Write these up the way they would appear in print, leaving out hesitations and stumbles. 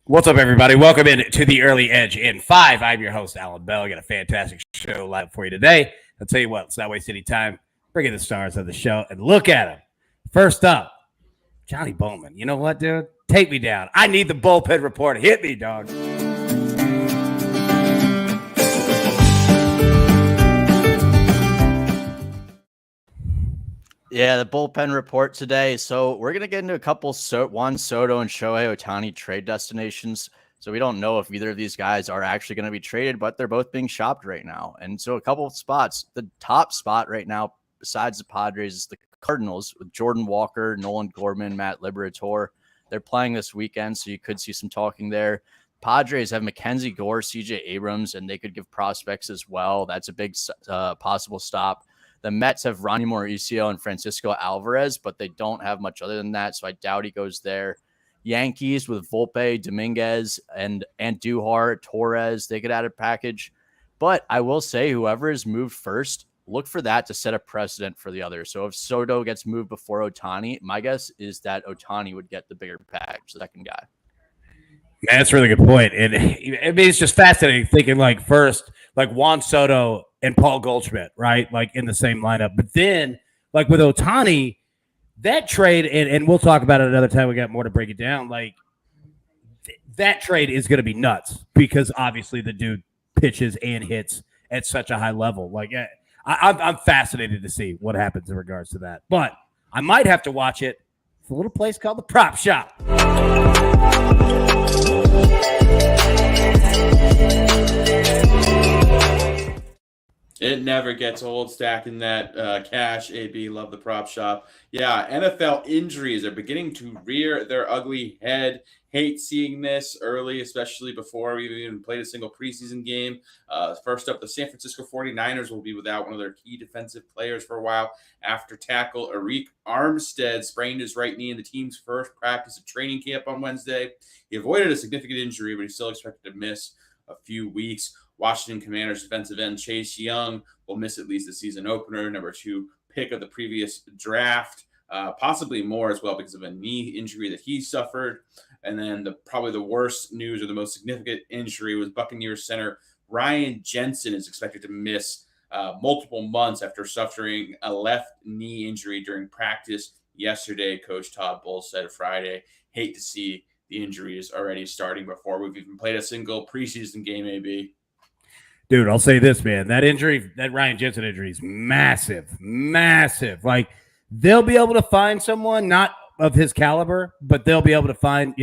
What's up, everybody? Welcome in to the Early Edge in 5. I'm your host, Allan Bell. I got a fantastic show live for you today. I'll tell you what, let's not waste any time. Bring in the stars of the show and look at them. First up, Johnny Bollman. You know what, dude? Take me down. I need the bullpen report. Hit me, dog. Yeah, the bullpen report today. So we're going to get into a couple Juan Soto and Shohei Ohtani trade destinations. So we don't know if either of these guys are actually going to be traded, but they're both being shopped right now. And so a couple of spots. The top spot right now, besides the Padres, is the Cardinals with Jordan Walker, Nolan Gorman, Matt Liberatore. They're playing this weekend, so you could see some talking there. Padres have Mackenzie Gore, CJ Abrams, and they could give prospects as well. That's a big possible stop. The Mets have Ronnie Mauricio and Francisco Alvarez, but they don't have much other than that, so I doubt he goes there. Yankees with Volpe, Dominguez, and Andujar, Torres, they could add a package. But I will say, whoever is moved first, look for that to set a precedent for the others. So if Soto gets moved before Ohtani, my guess is that Ohtani would get the bigger package, the second guy. Man, that's a really good point. And I mean, it's just fascinating thinking like first, like Juan Soto and Paul Goldschmidt, right? Like in the same lineup. But then, like with Ohtani, that trade, and we'll talk about it another time. We got more to break it down. Like that trade is going to be nuts because obviously the dude pitches and hits at such a high level. Like I'm fascinated to see what happens in regards to that. But I might have to watch it. It's a little place called the Prop Shop. It never gets old stacking that cash. AB, love the Prop Shop. Yeah, NFL injuries are beginning to rear their ugly head. Hate seeing this early, especially before we've even played a single preseason game. First up, the San Francisco 49ers will be without one of their key defensive players for a while after tackle Arik Armstead sprained his right knee in the team's first practice of training camp on Wednesday. He avoided a significant injury, but he's still expected to miss a few weeks. Washington Commanders defensive end Chase Young will miss at least the season opener, number 2 pick of the previous draft, possibly more as well because of a knee injury that he suffered. And then probably the worst news or the most significant injury was Buccaneers center Ryan Jensen is expected to miss multiple months after suffering a left knee injury during practice yesterday. Coach Todd Bowles said Friday, hate to see the injuries already starting before we've even played a single preseason game, AB. Dude, I'll say this, man. That injury, that Ryan Jensen injury is massive, massive. Like, they'll be able to find someone, not of his caliber, but they'll be able to find,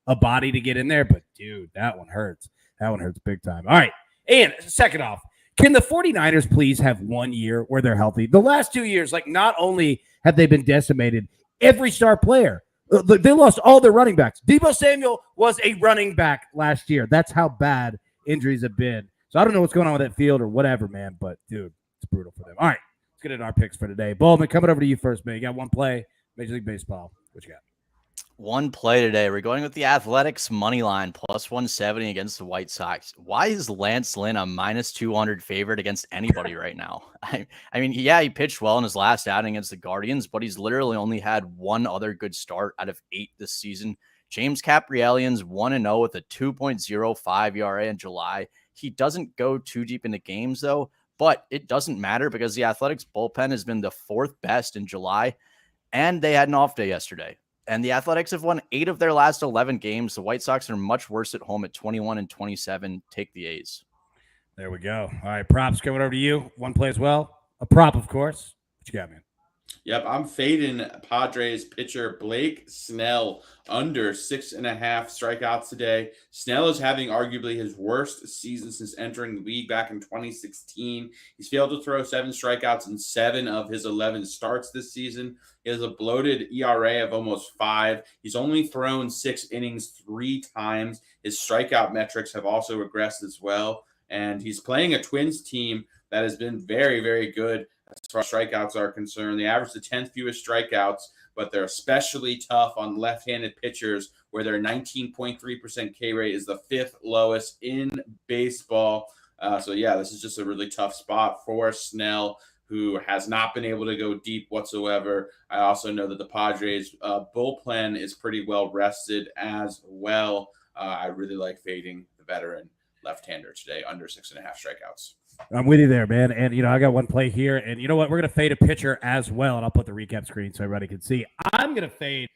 a body to get in there. But, dude, that one hurts. That one hurts big time. All right. And second off, can the 49ers please have 1 year where they're healthy? The last 2 years, like, not only have they been decimated, every star player, they lost all their running backs. Deebo Samuel was a running back last year. That's how bad injuries have been. So I don't know what's going on with that field or whatever, man. But, dude, it's brutal for them. All right, let's get into our picks for today. Bollman, coming over to you first, man. You got one play, Major League Baseball. What you got? One play today. We're going with the Athletics money line, plus 170 against the White Sox. Why is Lance Lynn a minus 200 favorite against anybody right now? I mean, yeah, he pitched well in his last outing against the Guardians, but he's literally only had one other good start out of 8 this season. James Caprielian's 1-0 with a 2.05 ERA in July. He doesn't go too deep into games, though, but it doesn't matter because the Athletics bullpen has been the 4th best in July, and they had an off day yesterday. And the Athletics have won 8 of their last 11 games. The White Sox are much worse at home at 21-27. Take the A's. There we go. All right, props coming over to you. One play as well. A prop, of course. What you got, man? Yep, I'm fading Padres pitcher Blake Snell under 6.5 strikeouts today. Snell is having arguably his worst season since entering the league back in 2016. He's failed to throw 7 strikeouts in 7 of his 11 starts this season. He has a bloated ERA of almost 5. He's only thrown 6 innings 3 times. His strikeout metrics have also regressed as well. And he's playing a Twins team that has been very, very good as far as strikeouts are concerned. They average the 10th fewest strikeouts, but they're especially tough on left-handed pitchers where their 19.3% K rate is the 5th lowest in baseball. So, yeah, this is just a really tough spot for Snell, who has not been able to go deep whatsoever. I also know that the Padres bullpen is pretty well rested as well. I really like fading the veteran left-hander today, under 6.5 strikeouts. I'm with you there, man. And, I got one play here. And you know what? We're going to fade a pitcher as well. And I'll put the recap screen so everybody can see. I'm going to fade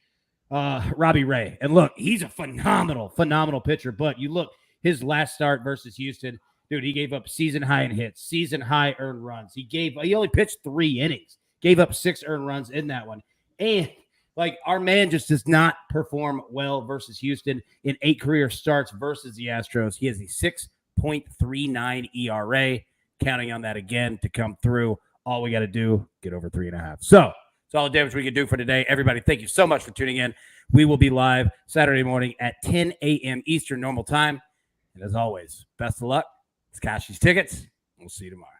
Robbie Ray. And look, he's a phenomenal pitcher. But you look, his last start versus Houston, dude, he gave up season high in hits, season high earned runs. He only pitched 3 innings, gave up 6 earned runs in that one. And our man just does not perform well versus Houston in 8 career starts versus the Astros. He has a 6.39 ERA. Counting on that again to come through. All we got to do, get over 3.5. So that's all the damage we can do for today. Everybody, thank you so much for tuning in. We will be live Saturday morning at 10 a.m. Eastern normal time. And as always, best of luck. It's Cashy's Tickets. We'll see you tomorrow.